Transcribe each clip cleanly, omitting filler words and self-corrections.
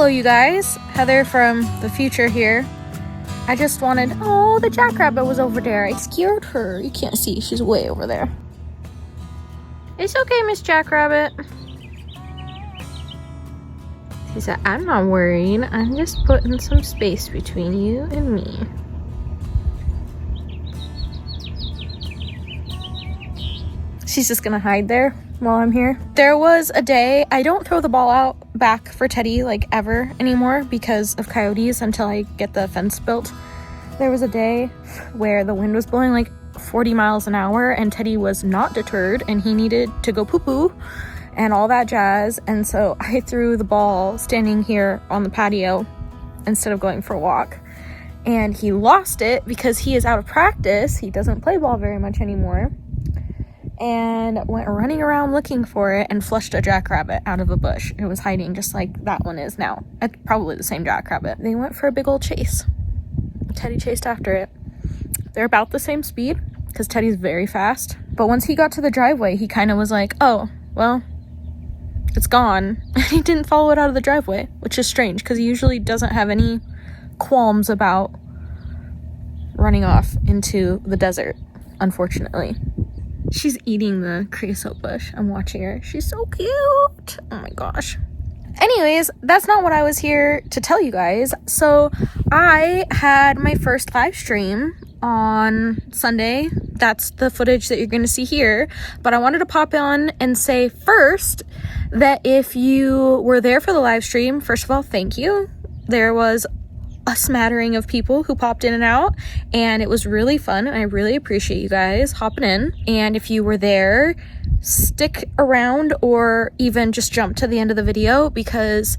Hello you guys, Heather from the future here. I just wanted, oh, the jackrabbit was over there. I scared her. You can't see, she's way over there. It's okay, Miss Jackrabbit. She said, I'm not worried. I'm just putting some space between you and me. She's just gonna hide there while I'm here. There was a day, I don't throw the ball out back for Teddy like ever anymore because of coyotes until I get the fence built. There was a day where the wind was blowing like 40 miles an hour and Teddy was not deterred and he needed to go poo-poo and all that jazz. And so I threw the ball standing here on the patio instead of going for a walk. And he lost it because he is out of practice. He doesn't play ball very much anymore. And went running around looking for it and flushed a jackrabbit out of a bush. It was hiding just like that one is now. It's probably the same jackrabbit. They went for a big old chase. Teddy chased after it. They're about the same speed because Teddy's very fast. But once he got to the driveway, he kind of was like, oh, well, it's gone. He didn't follow it out of the driveway, which is strange because he usually doesn't have any qualms about running off into the desert, unfortunately. She's eating the creosote bush. I'm watching her. She's so cute. Oh my gosh. Anyways, that's not what I was here to tell you guys. So I had my first live stream on Sunday. That's the footage that you're going to see here. But I wanted to pop on and say first that if you were there for the live stream, first of all, thank you. There was a smattering of people who popped in and out and it was really fun. I really appreciate you guys hopping in. And if you were there, stick around or even just jump to the end of the video because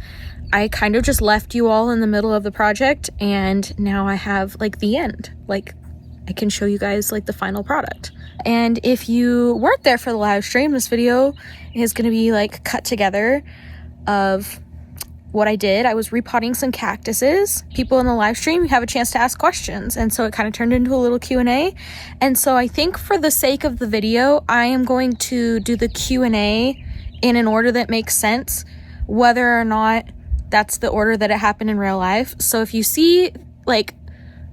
I kind of just left you all in the middle of the project and now I have like the end. Like I can show you guys like the final product. And if you weren't there for the live stream, this video is going to be like cut together of what I did. I was repotting some cactuses. People in the live stream have a chance to ask questions. And so it kind of turned into a little Q&A. And so I think for the sake of the video, I am going to do the Q&A in an order that makes sense, whether or not that's the order that it happened in real life. So if you see like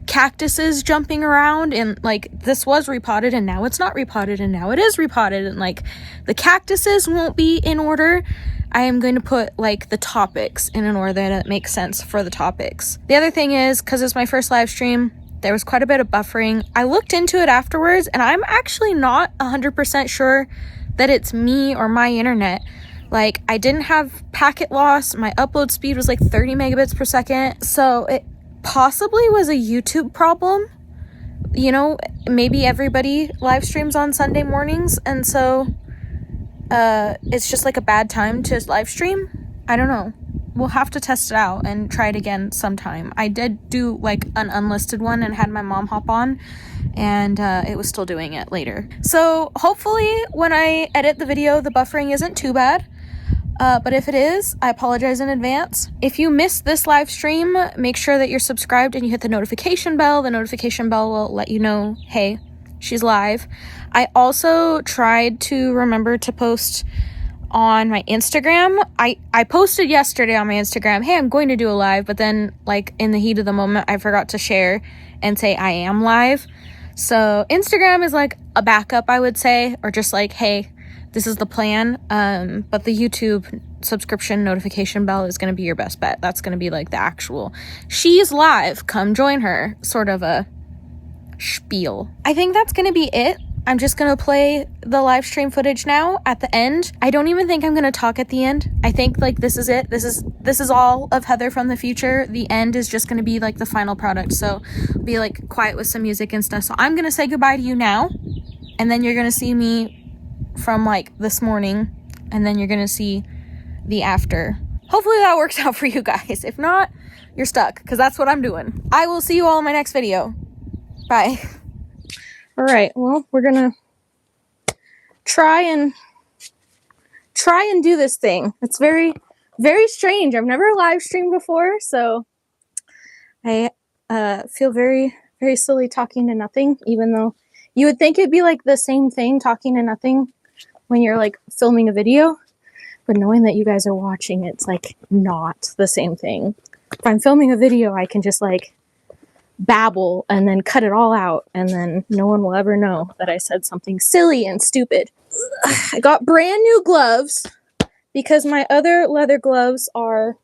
cactuses jumping around and like this was repotted and now it's not repotted and now it is repotted and like the cactuses won't be in order, I am going to put like the topics in an order that makes sense for the topics. The other thing is, because it's my first live stream, there was quite a bit of buffering. I looked into it afterwards and I'm actually not 100% sure that it's me or my internet. Like I didn't have packet loss. My upload speed was like 30 megabits per second. So it possibly was a YouTube problem. You know, maybe everybody live streams on Sunday mornings and so it's just like a bad time to live stream. I don't know. We'll have to test it out and try it again sometime. I did do like an unlisted one and had my mom hop on and it was still doing it later. So hopefully when I edit the video, the buffering isn't too bad. But if it is, I apologize in advance. If you missed this live stream, make sure that you're subscribed and you hit the notification bell. The notification bell will let you know, hey, she's live. I also tried to remember to post on my Instagram. I posted yesterday on my Instagram, hey, I'm going to do a live, but then like in the heat of the moment, I forgot to share and say I am live. So Instagram is like a backup, I would say, or just like, hey, this is the plan. But the YouTube subscription notification bell is going to be your best bet. That's going to be like the actual, she's live, come join her sort of a spiel. I think that's going to be it. I'm just going to play the live stream footage now at the end. I don't even think I'm going to talk at the end. I think like this is it. This is all of Heather from the future. The end is just going to be like the final product. So I'll be like quiet with some music and stuff. So I'm going to say goodbye to you now. And then you're going to see me from like this morning. And then you're going to see the after. Hopefully that works out for you guys. If not, you're stuck because that's what I'm doing. I will see you all in my next video. Bye. All right, well, we're gonna try and do this thing. It's very, very strange. I've never live streamed before, so I feel very, very silly talking to nothing, even though you would think it'd be like the same thing talking to nothing when you're like filming a video. but knowing that you guys are watching, it's like not the same thing. If I'm filming a video, I can just like babble and then cut it all out, and then no one will ever know that I said something silly and stupid. I got brand new gloves because my other leather gloves are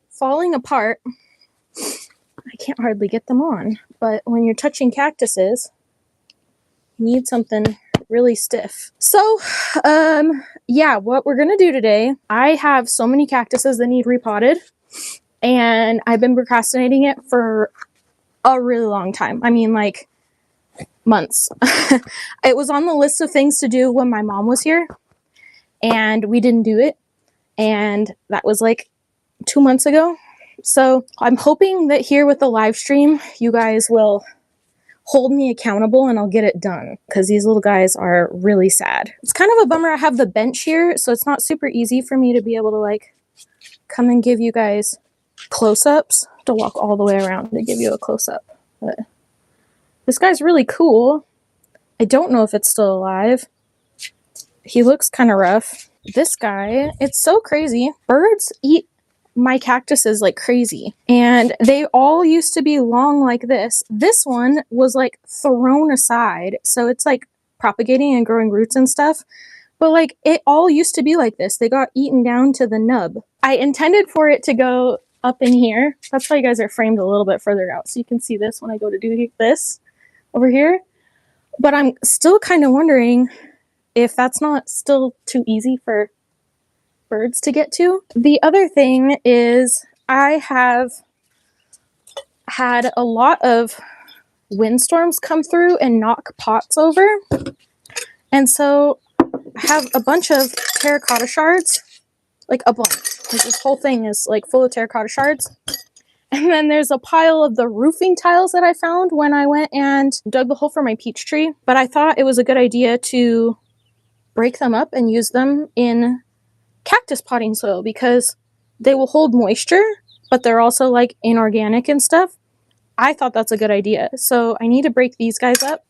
falling apart. I can't hardly get them on, but when you're touching cactuses, you need something really stiff. So, yeah, what we're gonna do today, I have so many cactuses that need repotted, and I've been procrastinating it for a really long time. I mean, like, months. It was on the list of things to do when my mom was here, and we didn't do it, and that was like 2 months ago. So I'm hoping that here with the live stream, you guys will hold me accountable and I'll get it done, because these little guys are really sad. It's kind of a bummer I have the bench here, so it's not super easy for me to be able to like come and give you guys close-ups, to walk all the way around to give you a close-up. But this guy's really cool. I don't know if it's still alive. He looks kind of rough. This guy, it's so crazy. Birds eat my cactuses like crazy, and they all used to be long like this. This one was like thrown aside, so it's like propagating and growing roots and stuff, but like it all used to be like this. They got eaten down to the nub. I intended for it to go up in here. That's why you guys are framed a little bit further out, so you can see this when I go to do this over here. But I'm still kind of wondering if that's not still too easy for birds to get to. The other thing is I have had a lot of windstorms come through and knock pots over. And so I have a bunch of terracotta shards, like a bunch. Like this whole thing is like full of terracotta shards. And then there's a pile of the roofing tiles that I found when I went and dug the hole for my peach tree. But I thought it was a good idea to break them up and use them in cactus potting soil, because they will hold moisture, but they're also like inorganic and stuff. I thought that's a good idea. So I need to break these guys up.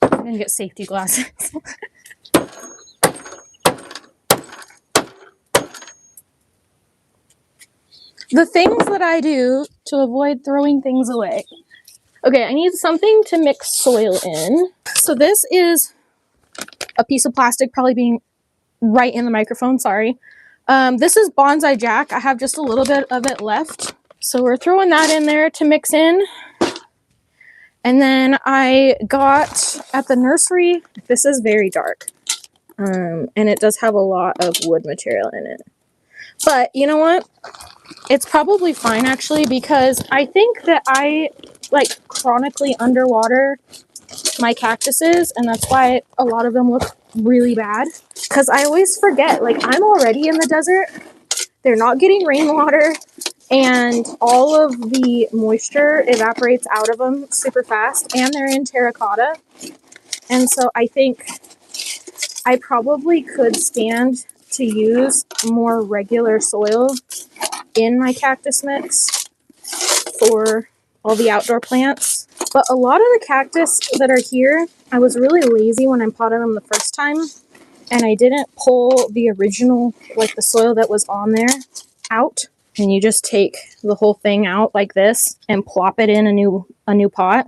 I'm gonna get safety glasses. The things that I do to avoid throwing things away. Okay, I need something to mix soil in. So this is a piece of plastic, probably being right in the microphone, sorry. This is Bonsai Jack. I have just a little bit of it left. So we're throwing that in there to mix in. And then I got at the nursery, this is very dark. And it does have a lot of wood material in it. But you know what? It's probably fine actually, because I think that I like chronically underwater my cactuses, and that's why a lot of them look really bad, because I always forget, like, I'm already in the desert, they're not getting rainwater, and all of the moisture evaporates out of them super fast, and they're in terracotta. And so I think I probably could stand to use more regular soil in my cactus mix for all the outdoor plants. But a lot of the cactus that are here, I was really lazy when I potted them the first time, and I didn't pull the original, like the soil that was on there, out. And you just take the whole thing out like this and plop it in a new pot.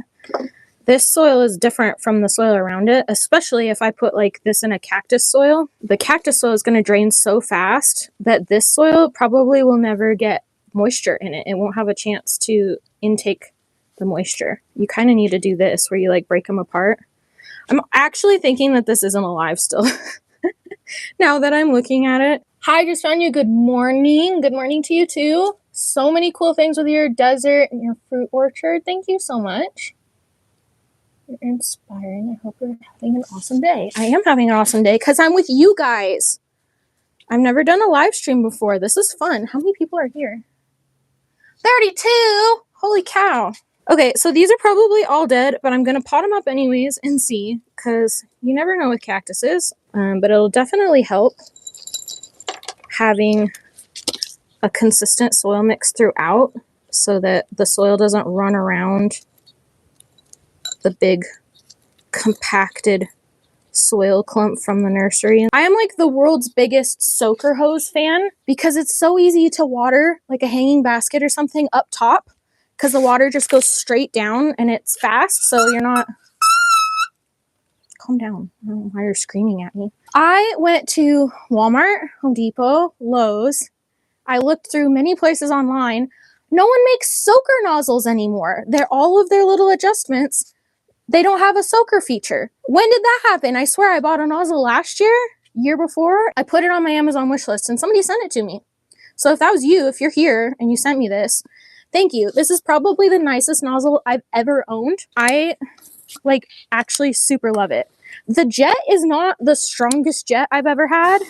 This soil is different from the soil around it, especially if I put like this in a cactus soil. The cactus soil is going to drain so fast that this soil probably will never get moisture in it. It won't have a chance to intake the moisture. You kind of need to do this where you like break them apart. I'm actually thinking that this isn't alive still. Now that I'm looking at it. Hi, just found you. Good morning. Good morning to you too. So many cool things with your desert and your fruit orchard. Thank you so much. You're inspiring. I hope you're having an awesome day. I am having an awesome day because I'm with you guys. I've never done a live stream before. This is fun. How many people are here? 32! Holy cow. Okay, so these are probably all dead, but I'm going to pot them up anyways and see, because you never know with cactuses. But it'll definitely help having a consistent soil mix throughout so that the soil doesn't run around the big compacted soil clump from the nursery. I am like the world's biggest soaker hose fan because it's so easy to water like a hanging basket or something up top because the water just goes straight down and it's fast, so you're not... Calm down. I don't know why you're screaming at me. I went to Walmart, Home Depot, Lowe's. I looked through many places online. No one makes soaker nozzles anymore. They're all of their little adjustments. They don't have a soaker feature. When did that happen? I swear I bought a nozzle last year before. I put it on my Amazon wish list and somebody sent it to me. So if that was you, if you're here and you sent me this, thank you. This is probably the nicest nozzle I've ever owned. I like actually super love it. The jet is not the strongest jet I've ever had,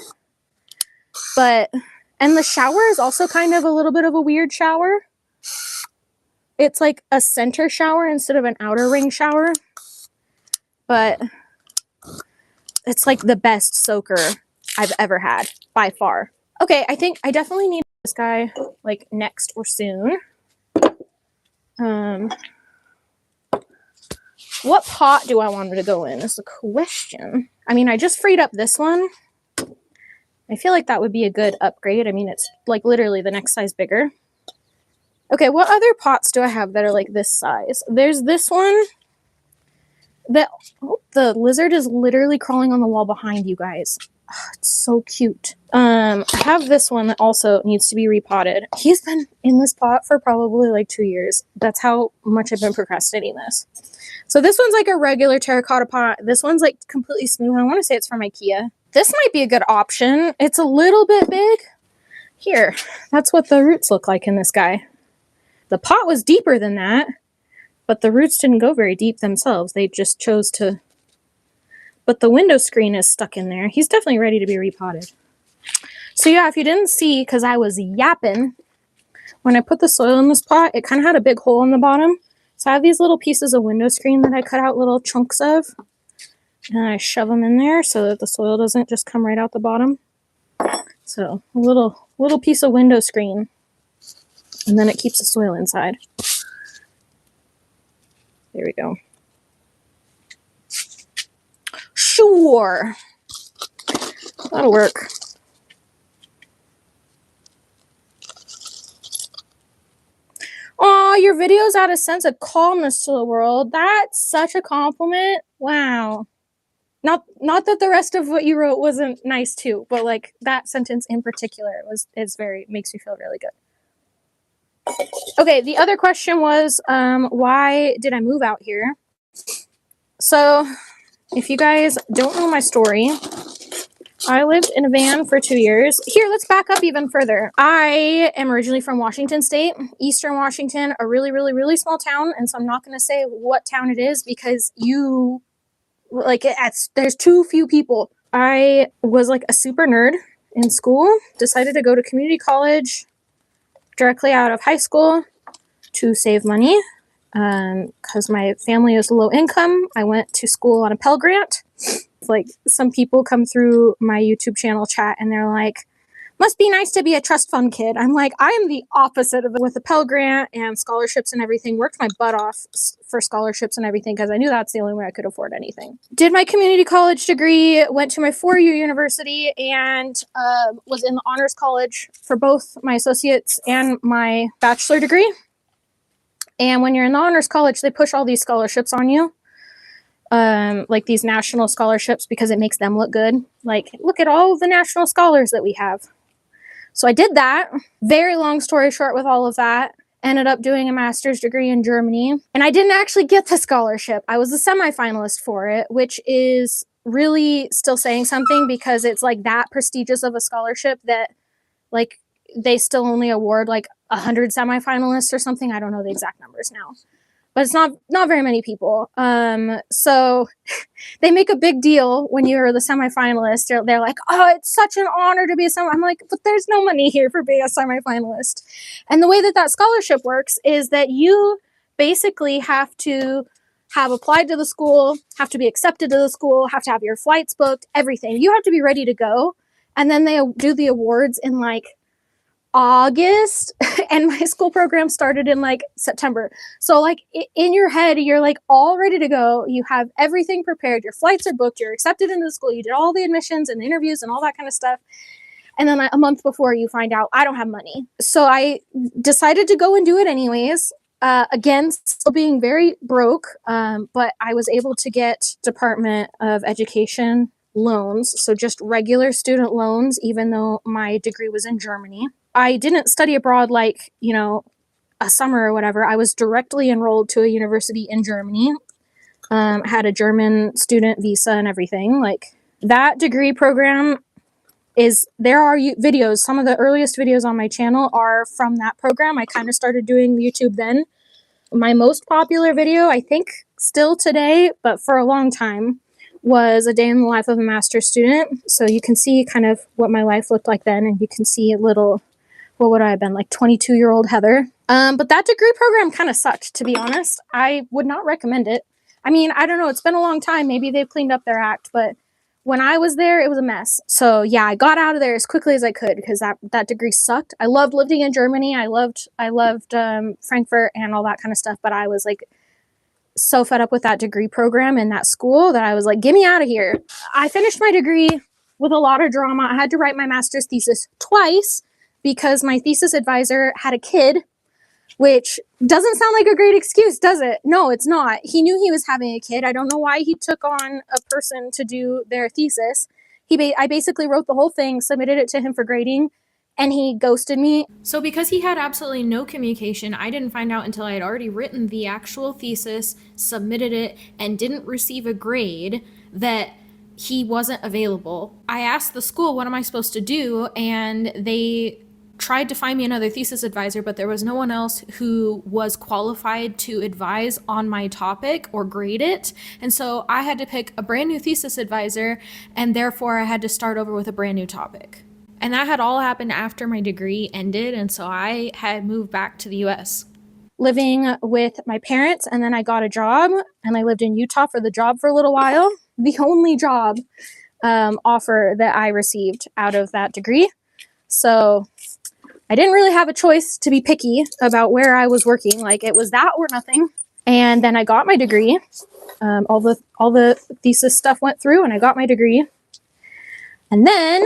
and the shower is also kind of a little bit of a weird shower. It's like a center shower instead of an outer ring shower, but it's like the best soaker I've ever had by far. Okay, I think I definitely need this guy like next or soon. What pot do I want it to go in is the question. I mean, I just freed up this one. I feel like that would be a good upgrade. I mean, it's like literally the next size bigger. Okay, what other pots do I have that are like this size? There's this one that, oh, the lizard is literally crawling on the wall behind you guys. Oh, it's so cute. I have this one that also needs to be repotted. He's been in this pot for probably like 2 years. That's how much I've been procrastinating this. So this one's like a regular terracotta pot. This one's like completely smooth. I want to say it's from IKEA. This might be a good option. It's a little bit big. Here, that's what the roots look like in this guy. The pot was deeper than that, but the roots didn't go very deep themselves. They just chose to... But the window screen is stuck in there. He's definitely ready to be repotted. So yeah, if you didn't see, because I was yapping, when I put the soil in this pot, it kind of had a big hole in the bottom. So I have these little pieces of window screen that I cut out little chunks of. And I shove them in there so that the soil doesn't just come right out the bottom. So a little piece of window screen. And then it keeps the soil inside. There we go. Sure. That'll work. Aw, your videos add a sense of calmness to the world. That's such a compliment. Wow. Not that the rest of what you wrote wasn't nice too, but like that sentence in particular makes me feel really good. Okay, the other question was, why did I move out here? So, if you guys don't know my story, I lived in a van for 2 years. Here, let's back up even further. I am originally from Washington State, Eastern Washington, a really, really, really small town. And so I'm not going to say what town it is because there's too few people. I was like a super nerd in school, decided to go to community college directly out of high school to save money. Because my family is low income, I went to school on a Pell Grant. Like some people come through my YouTube channel chat and they're like, must be nice to be a trust fund kid. I'm like, I am the opposite of it with a Pell Grant and scholarships and everything. Worked my butt off for scholarships and everything because I knew that's the only way I could afford anything. Did my community college degree, went to my 4-year university, and was in the honors college for both my associates and my bachelor degree. And when you're in the honors college, they push all these scholarships on you. Like these national scholarships because it makes them look good. Like, look at all the national scholars that we have. So I did that. Very long story short with all of that. Ended up doing a master's degree in Germany. And I didn't actually get the scholarship. I was a semifinalist for it, which is really still saying something because it's like that prestigious of a scholarship that like they still only award like 100 semifinalists or something. I don't know the exact numbers now. But it's not very many people. So they make a big deal when you're the semifinalist. They're like, oh, it's such an honor to be a semifinalist. I'm like, but there's no money here for being a semifinalist. And the way that scholarship works is that you basically have to have applied to the school, have to be accepted to the school, have to have your flights booked, everything. You have to be ready to go. And then they do the awards in like August and my school program started in like September. So like in your head, you're like all ready to go. You have everything prepared. Your flights are booked. You're accepted into the school. You did all the admissions and the interviews and all that kind of stuff. And then a month before you find out I don't have money. So I decided to go and do it anyways. Again, still being very broke, but I was able to get Department of Education loans. So just regular student loans, even though my degree was in Germany. I didn't study abroad like, you know, a summer or whatever. I was directly enrolled to a university in Germany. Had a German student visa and everything. Like that degree program there are videos. Some of the earliest videos on my channel are from that program. I kind of started doing YouTube then. My most popular video, I think still today, but for a long time, was a day in the life of a master's student. So you can see kind of what my life looked like then, and you can see a little, what would I have been, like 22-year-old Heather. But that degree program kind of sucked, to be honest. I would not recommend it. I mean, I don't know, it's been a long time. Maybe they've cleaned up their act, but when I was there, it was a mess. So yeah, I got out of there as quickly as I could because that degree sucked. I loved living in Germany. I loved Frankfurt and all that kind of stuff. But I was like so fed up with that degree program and that school that I was like, get me out of here. I finished my degree with a lot of drama. I had to write my master's thesis twice because my thesis advisor had a kid, which doesn't sound like a great excuse, does it? No, it's not. He knew he was having a kid. I don't know why he took on a person to do their thesis. I basically wrote the whole thing, submitted it to him for grading, and he ghosted me. So because he had absolutely no communication, I didn't find out until I had already written the actual thesis, submitted it, and didn't receive a grade that he wasn't available. I asked the school, what am I supposed to do? And they tried to find me another thesis advisor, but there was no one else who was qualified to advise on my topic or grade it. And so I had to pick a brand new thesis advisor, and therefore I had to start over with a brand new topic. And that had all happened after my degree ended, and so I had moved back to the US. Living with my parents, and then I got a job, and I lived in Utah for the job for a little while. The only job offer that I received out of that degree. So I didn't really have a choice to be picky about where I was working. Like it was that or nothing. And then I got my degree. All the thesis stuff went through, and I got my degree. And then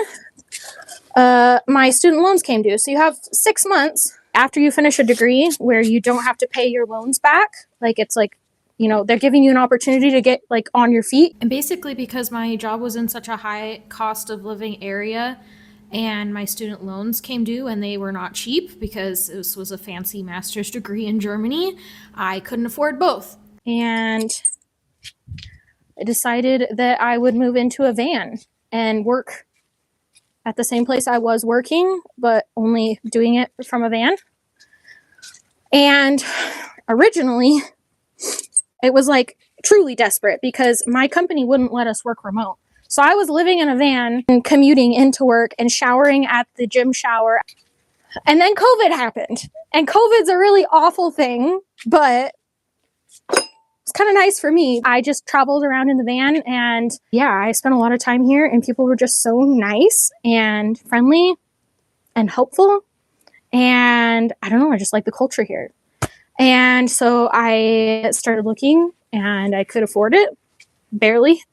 my student loans came due. So you have 6 months after you finish a degree where you don't have to pay your loans back. Like it's like, you know, they're giving you an opportunity to get like on your feet. And basically because my job was in such a high cost of living area, and my student loans came due, and they were not cheap because this was a fancy master's degree in Germany, I couldn't afford both. And I decided that I would move into a van and work at the same place I was working, but only doing it from a van. And originally, it was like truly desperate because my company wouldn't let us work remote. So I was living in a van and commuting into work and showering at the gym shower. And then COVID happened. And COVID's a really awful thing, but it's kind of nice for me. I just traveled around in the van, and yeah, I spent a lot of time here, and people were just so nice and friendly and helpful. And I don't know, I just like the culture here. And so I started looking, and I could afford it. Barely.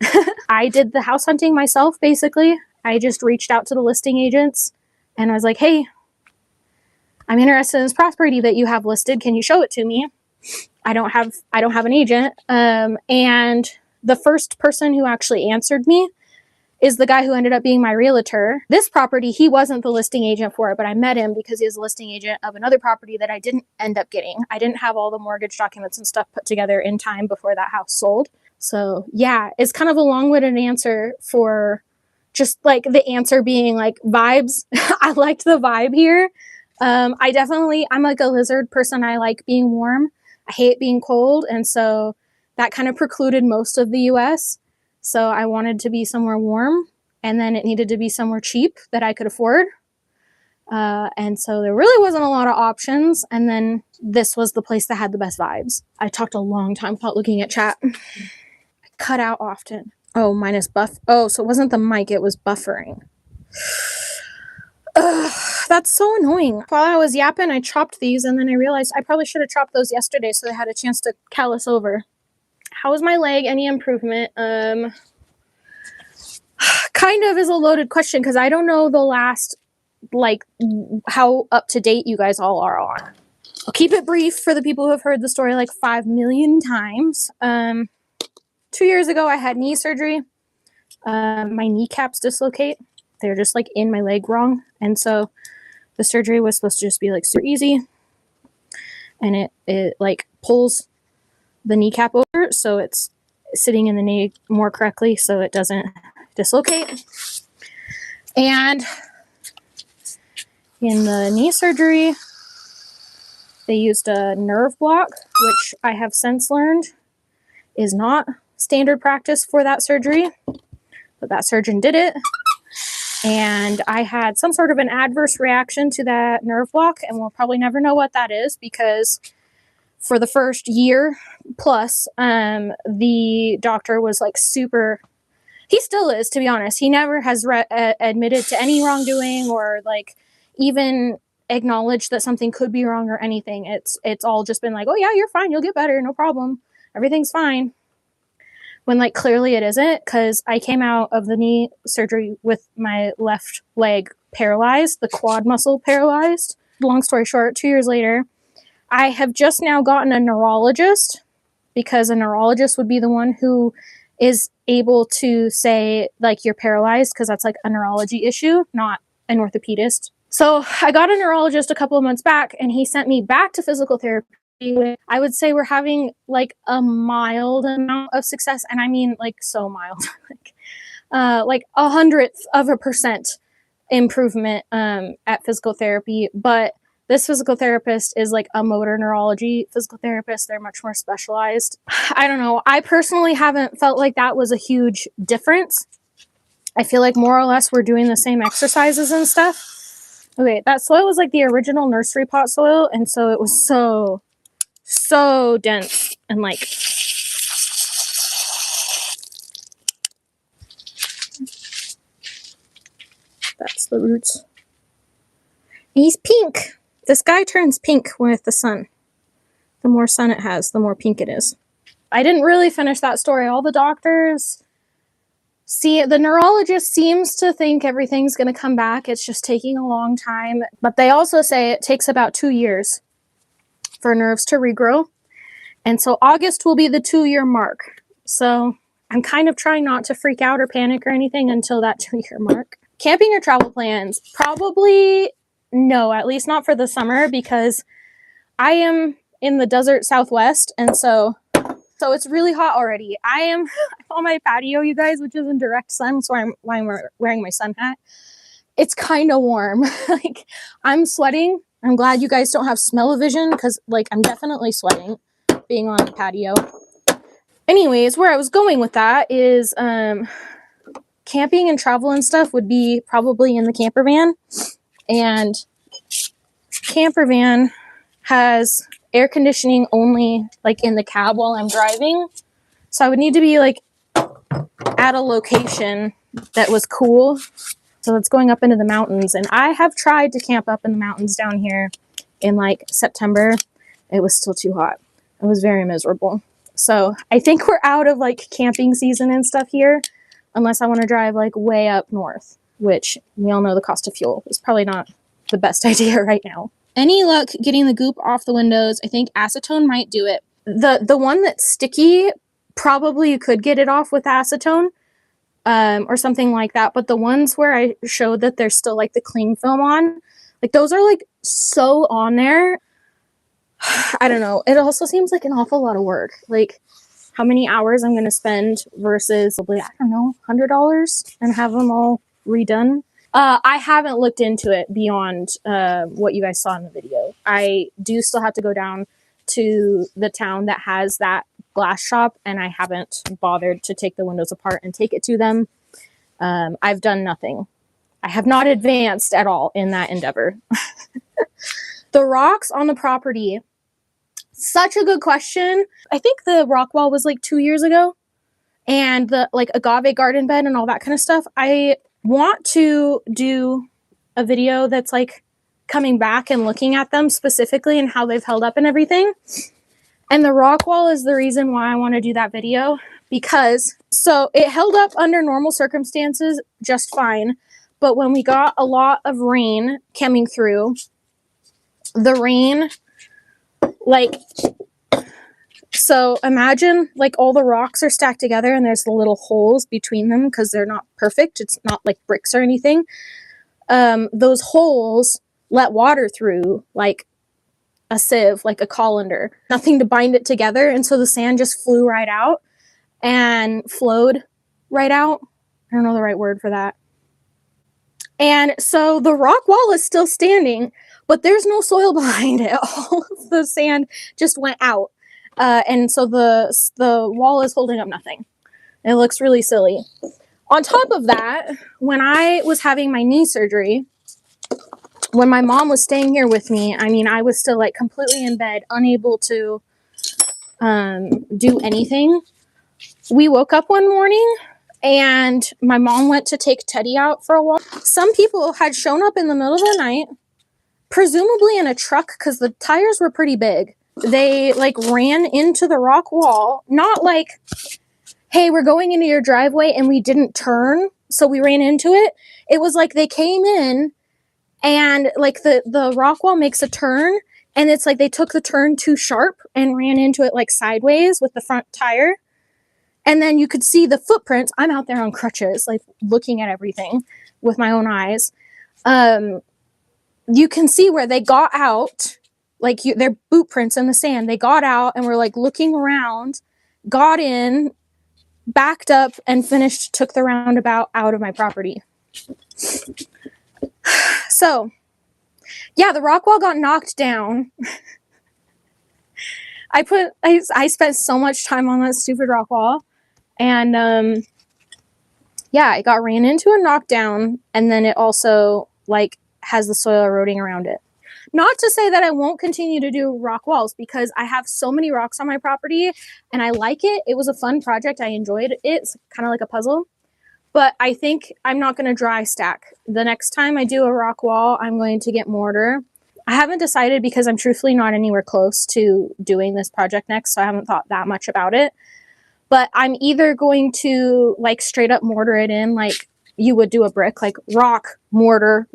I did the house hunting myself, basically. I just reached out to the listing agents, and I was like, hey, I'm interested in this property that you have listed. Can you show it to me? I don't have an agent. And the first person who actually answered me is the guy who ended up being my realtor. This property, he wasn't the listing agent for it, but I met him because he was the listing agent of another property that I didn't end up getting. I didn't have all the mortgage documents and stuff put together in time before that house sold. So yeah, it's kind of a long-winded answer for just like the answer being like vibes. I liked the vibe here. I'm like a lizard person. I like being warm. I hate being cold. And so that kind of precluded most of the US. So I wanted to be somewhere warm, and then it needed to be somewhere cheap that I could afford. And so there really wasn't a lot of options. And then this was the place that had the best vibes. I talked a long time without looking at chat. Cut out often. Oh, minus buff. Oh, so it wasn't the mic, it was buffering. That's so annoying. While I was yapping, I chopped these, and then I realized I probably should have chopped those yesterday so they had a chance to callus over. How is my leg? Any improvement? Kind of is a loaded question because I don't know the last, like, how up to date you guys all are on. I'll keep it brief for the people who have heard the story like 5 million times. 2 years ago, I had knee surgery. My kneecaps dislocate. They're just like in my leg wrong. And so the surgery was supposed to just be like super easy. And it like pulls the kneecap over so it's sitting in the knee more correctly so it doesn't dislocate. And in the knee surgery, they used a nerve block, which I have since learned is not standard practice for that surgery, but that surgeon did it. And I had some sort of an adverse reaction to that nerve block, and we'll probably never know what that is because for the first year plus, the doctor was like super, he still is, to be honest. He never has admitted to any wrongdoing or like even acknowledged that something could be wrong or anything. It's all just been like, oh yeah, you're fine, you'll get better, no problem, everything's fine. When like clearly it isn't, because I came out of the knee surgery with my left leg paralyzed, the quad muscle paralyzed. Long story short, 2 years later, I have just now gotten a neurologist, because a neurologist would be the one who is able to say like you're paralyzed, because that's like a neurology issue, not an orthopedist. So I got a neurologist a couple of months back, and he sent me back to physical therapy. I would say we're having like a mild amount of success, and I mean like so mild, like 100% improvement at physical therapy. But this physical therapist is like a motor neurology physical therapist. They're much more specialized. I don't know. I personally haven't felt like that was a huge difference. I feel like more or less we're doing the same exercises and stuff. Okay, that soil was like the original nursery pot soil, and so it was so dense and like that's the roots. And he's pink. This guy turns pink with the sun. The more sun it has, the more pink it is. I didn't really finish that story. All the doctors see, the neurologist seems to think everything's going to come back. It's just taking a long time. But they also say it takes about 2 years for nerves to regrow. And so August will be the 2-year mark. So I'm kind of trying not to freak out or panic or anything until that 2-year mark. Camping or travel plans? Probably no, at least not for the summer, because I am in the desert Southwest, and so it's really hot already. I'm on my patio, you guys, which is in direct sun, so I'm wearing my sun hat. It's kind of warm. Like, I'm sweating. I'm glad you guys don't have smell-o-vision, because like I'm definitely sweating being on the patio. Anyways, where I was going with that is camping and travel and stuff would be probably in the camper van. And camper van has air conditioning only like in the cab while I'm driving. So I would need to be like at a location that was cool. So it's going up into the mountains. And I have tried to camp up in the mountains down here in like September. It was still too hot. It was very miserable. So I think we're out of like camping season and stuff here, unless I want to drive like way up north, which we all know the cost of fuel is probably not the best idea right now. Any luck getting the goop off the windows? I think acetone might do it. The one that's sticky, probably you could get it off with acetone or something like that. But the ones where I showed that there's still like the cling film on, like those are like so on there. I don't know. It also seems like an awful lot of work. Like how many hours I'm going to spend versus probably, I don't know, $100 and have them all redone. I haven't looked into it beyond what you guys saw in the video. I do still have to go down to the town that has that glass shop, and I haven't bothered to take the windows apart and take it to them. I've done nothing. I have not advanced at all in that endeavor. The rocks on the property, such a good question. I think the rock wall was like 2 years ago, and the like agave garden bed and all that kind of stuff. I want to do a video that's like coming back and looking at them specifically and how they've held up and everything. And the rock wall is the reason why I want to do that video, because so it held up under normal circumstances just fine. But when we got a lot of rain coming through, the rain, like, so imagine like all the rocks are stacked together and there's the little holes between them because they're not perfect. It's not like bricks or anything. Those holes let water through like a sieve, like a colander, nothing to bind it together. And so the sand just flew right out and flowed right out. I don't know the right word for that. And so the rock wall is still standing, but there's no soil behind it. All of the sand just went out. And so the wall is holding up nothing. It looks really silly. On top of that, when I was having my knee surgery, when my mom was staying here with me, I mean, I was still like completely in bed, unable to do anything. We woke up one morning and my mom went to take Teddy out for a walk. Some people had shown up in the middle of the night, presumably in a truck because the tires were pretty big. They like ran into the rock wall, not like, hey, we're going into your driveway and we didn't turn, so we ran into it. It was like they came in and like the rock wall makes a turn and it's like they took the turn too sharp and ran into it like sideways with the front tire. And then you could see the footprints. I'm out there on crutches, like looking at everything with my own eyes. You can see where they got out, like their boot prints in the sand. They got out and were like looking around, got in, backed up and finished, took the roundabout out of my property. So yeah, the rock wall got knocked down. I spent so much time on that stupid rock wall. And yeah, it got ran into and knocked down, and then it also like has the soil eroding around it. Not to say that I won't continue to do rock walls, because I have so many rocks on my property and I like it. It was a fun project. I enjoyed it. It's kind of like a puzzle. But I think I'm not going to dry stack. The next time I do a rock wall, I'm going to get mortar. I haven't decided because I'm truthfully not anywhere close to doing this project next, so I haven't thought that much about it. But I'm either going to like straight up mortar it in like you would do a brick, like rock, mortar,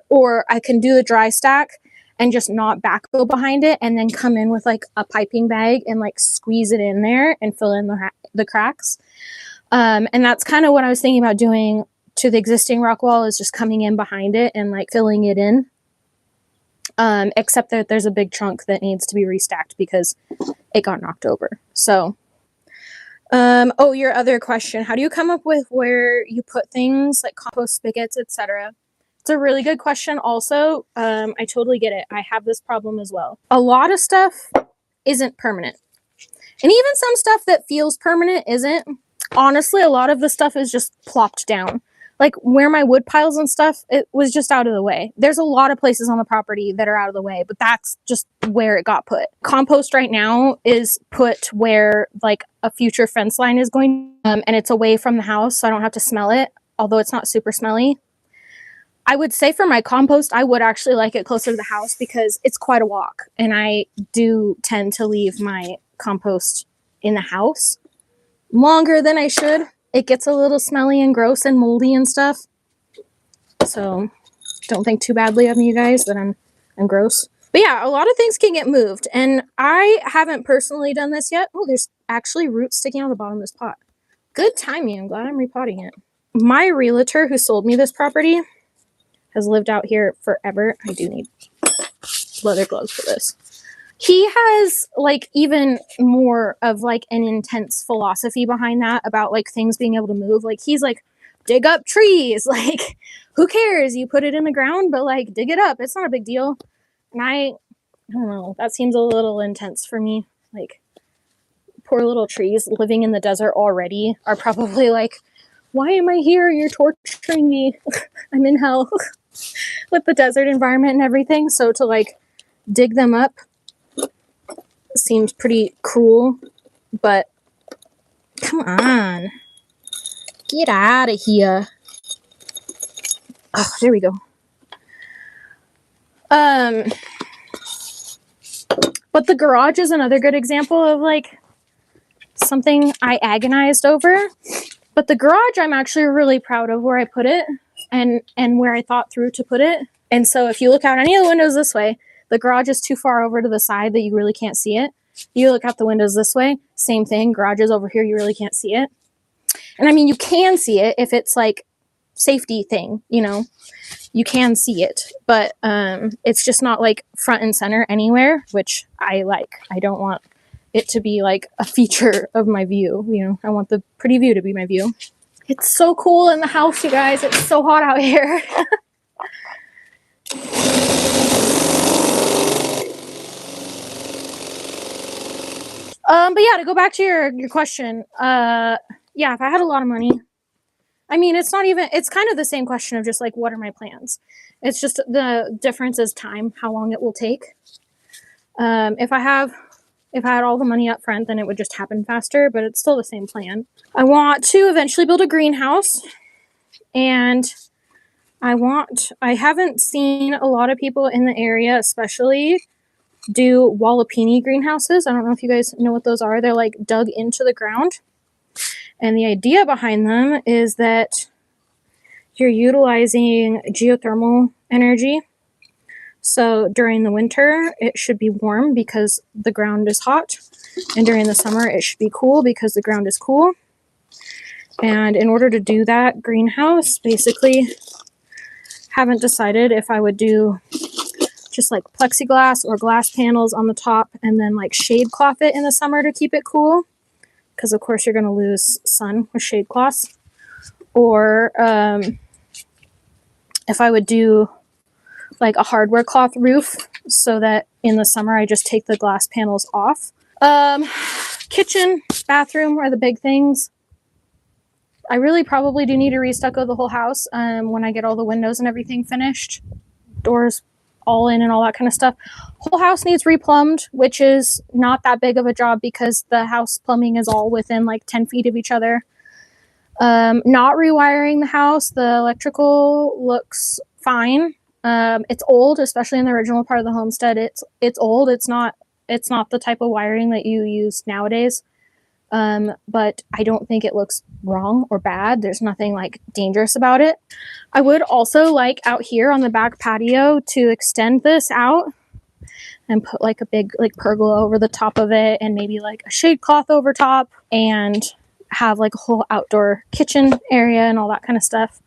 or I can do the dry stack and just not backfill behind it and then come in with like a piping bag and like squeeze it in there and fill in the cracks. And that's kind of what I was thinking about doing to the existing rock wall, is just coming in behind it and like filling it in. Except that there's a big chunk that needs to be restacked because it got knocked over. So oh, your other question, how do you come up with where you put things like compost spigots, etc.? It's a really good question. Also, I totally get it. I have this problem as well. A lot of stuff isn't permanent. And even some stuff that feels permanent isn't. Honestly, a lot of the stuff is just plopped down. Like where my wood piles and stuff, it was just out of the way. There's a lot of places on the property that are out of the way, but that's just where it got put. Compost right now is put where like a future fence line is going, and it's away from the house, so I don't have to smell it, although it's not super smelly. I would say for my compost, I would actually like it closer to the house because it's quite a walk, and I do tend to leave my compost in the house longer than I should. It gets a little smelly and gross and moldy and stuff. So don't think too badly of me, you guys, that I'm gross. But yeah, a lot of things can get moved. And I haven't personally done this yet. Oh, there's actually roots sticking out of the bottom of this pot. Good timing. I'm glad I'm repotting it. My realtor who sold me this property has lived out here forever. I do need leather gloves for this. He has like even more of like an intense philosophy behind that about like things being able to move. Like he's like, dig up trees. Like who cares? You put it in the ground, but like dig it up. It's not a big deal. And I don't know. That seems a little intense for me. Like poor little trees living in the desert already are probably like, why am I here? You're torturing me. I'm in hell with the desert environment and everything. So to like dig them up seems pretty cruel, but come on, get out of here. Oh, there we go. But the garage is another good example of like something I agonized over. But the garage, I'm actually really proud of where I put it and where I thought through to put it. And so if you look out any of the windows this way, the garage is too far over to the side that you really can't see it. You look out the windows this way, same thing. Garage is over here, you really can't see it. And I mean, you can see it if it's like safety thing, you know, you can see it, but it's just not like front and center anywhere, which I like. I don't want it to be like a feature of my view, you know. I want the pretty view to be my view. It's so cool in the house, you guys. It's so hot out here. But yeah, to go back to your question, yeah, if I had a lot of money, I mean, it's not even, it's kind of the same question of just like, what are my plans? It's just the difference is time, how long it will take. If I had all the money up front, then it would just happen faster, but it's still the same plan. I want to eventually build a greenhouse, and I haven't seen a lot of people in the area, especially, do Wallapini greenhouses. I don't know if you guys know what those are. They're like dug into the ground. And the idea behind them is that you're utilizing geothermal energy. So during the winter, it should be warm because the ground is hot. And during the summer, it should be cool because the ground is cool. And in order to do that greenhouse, basically, haven't decided if I would do just like plexiglass or glass panels on the top and then like shade cloth it in the summer to keep it cool. Because of course you're going to lose sun with shade cloths. Or if I would do like a hardware cloth roof so that in the summer I just take the glass panels off. Kitchen, bathroom are the big things. I really probably do need to restucco the whole house when I get all the windows and everything finished. Doors all in and all that kind of stuff. Whole house needs replumbed, which is not that big of a job because the house plumbing is all within like 10 feet of each other. Not rewiring the house. The electrical looks fine. It's old, especially in the original part of the homestead. It's old. It's not the type of wiring that you use nowadays. But I don't think it looks wrong or bad. There's nothing like dangerous about it. I would also like out here on the back patio to extend this out and put like a big like pergola over the top of it and maybe like a shade cloth over top and have like a whole outdoor kitchen area and all that kind of stuff.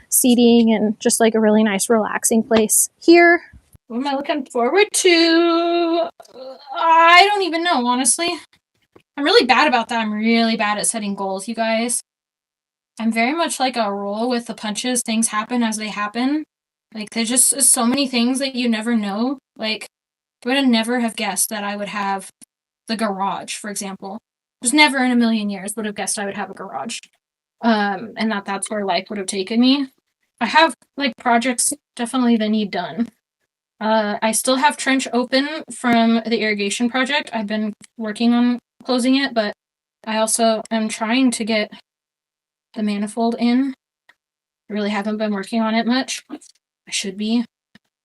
Seating and just like a really nice relaxing place here. What am I looking forward to? I don't even know, honestly. I'm really bad about that. I'm really bad at setting goals, you guys. I'm very much like a roll with the punches. Things happen as they happen. Like, there's just so many things that you never know. Like, I would have never have guessed that I would have the garage, for example. Just never in a million years would have guessed I would have a garage. And that's where life would have taken me. I have, like, projects definitely that need done. I still have trench open from the irrigation project. I've been working on closing it, but I also am trying to get the manifold in. I really haven't been working on it much. I should be.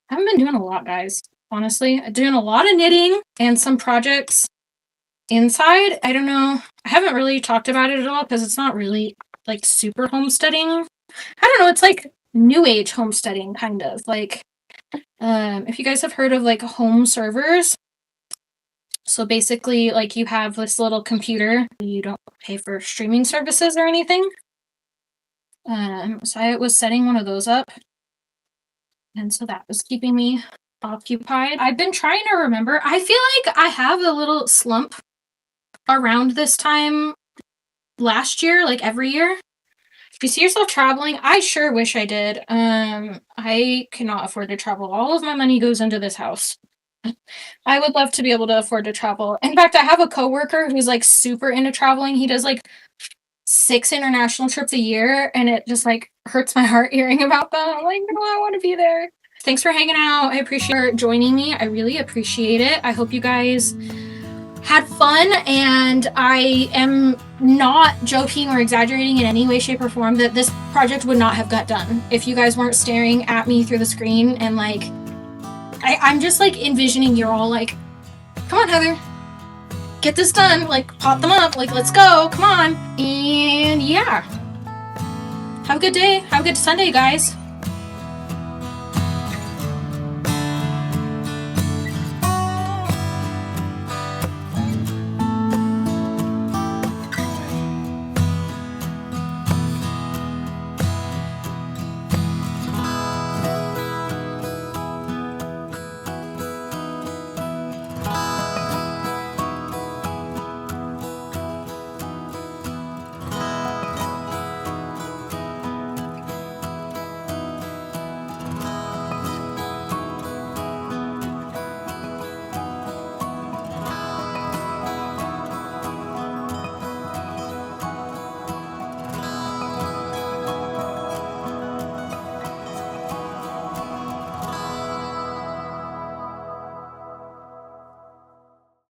I haven't been doing a lot, guys. Honestly, I'm doing a lot of knitting and some projects inside. I don't know. I haven't really talked about it at all because it's not really like super homesteading. I don't know. It's like new age homesteading, kind of like. If you guys have heard of like home servers, so basically like you have this little computer, you don't pay for streaming services or anything. So I was setting one of those up, and so that was keeping me occupied. I've been trying to remember. I feel like I have a little slump around this time last year, like every year. If you see yourself traveling, I sure wish I did. I cannot afford to travel. All of my money goes into this house. I would love to be able to afford to travel. In fact, I have a coworker who's like super into traveling. He does like 6 international trips a year, and it just like hurts my heart hearing about them. I'm like, no, I want to be there. Thanks for hanging out. I appreciate you joining me. I really appreciate it. I hope you guys had fun, and I am not joking or exaggerating in any way, shape, or form that this project would not have got done if you guys weren't staring at me through the screen and like I'm just like envisioning you're all like, come on, Heather, get this done, like pot them up, like let's go, come on. And yeah, have a good day, have a good Sunday, guys.